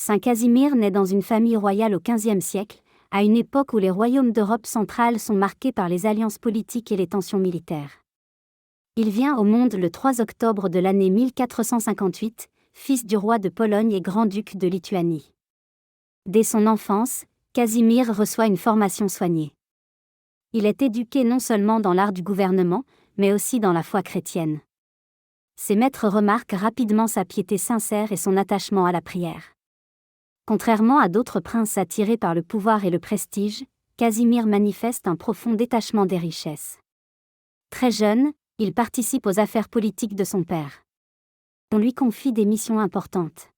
Saint Casimir naît dans une famille royale au XVe siècle, à une époque où les royaumes d'Europe centrale sont marqués par les alliances politiques et les tensions militaires. Il vient au monde le 3 octobre de l'année 1458, fils du roi de Pologne et grand-duc de Lituanie. Dès son enfance, Casimir reçoit une formation soignée. Il est éduqué non seulement dans l'art du gouvernement, mais aussi dans la foi chrétienne. Ses maîtres remarquent rapidement sa piété sincère et son attachement à la prière. Contrairement à d'autres princes attirés par le pouvoir et le prestige, Casimir manifeste un profond détachement des richesses. Très jeune, il participe aux affaires politiques de son père. On lui confie des missions importantes.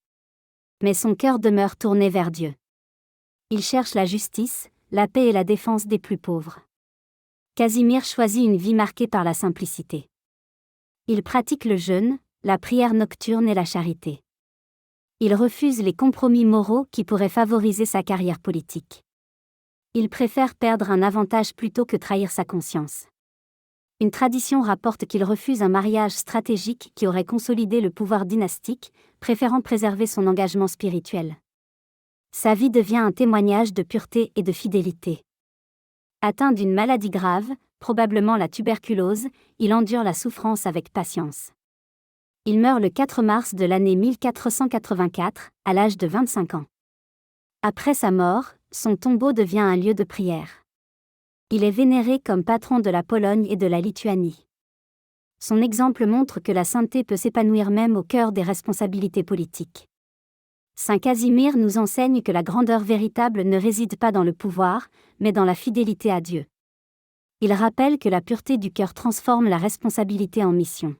Mais son cœur demeure tourné vers Dieu. Il cherche la justice, la paix et la défense des plus pauvres. Casimir choisit une vie marquée par la simplicité. Il pratique le jeûne, la prière nocturne et la charité. Il refuse les compromis moraux qui pourraient favoriser sa carrière politique. Il préfère perdre un avantage plutôt que trahir sa conscience. Une tradition rapporte qu'il refuse un mariage stratégique qui aurait consolidé le pouvoir dynastique, préférant préserver son engagement spirituel. Sa vie devient un témoignage de pureté et de fidélité. Atteint d'une maladie grave, probablement la tuberculose, il endure la souffrance avec patience. Il meurt le 4 mars de l'année 1484, à l'âge de 25 ans. Après sa mort, son tombeau devient un lieu de prière. Il est vénéré comme patron de la Pologne et de la Lituanie. Son exemple montre que la sainteté peut s'épanouir même au cœur des responsabilités politiques. Saint Casimir nous enseigne que la grandeur véritable ne réside pas dans le pouvoir, mais dans la fidélité à Dieu. Il rappelle que la pureté du cœur transforme la responsabilité en mission.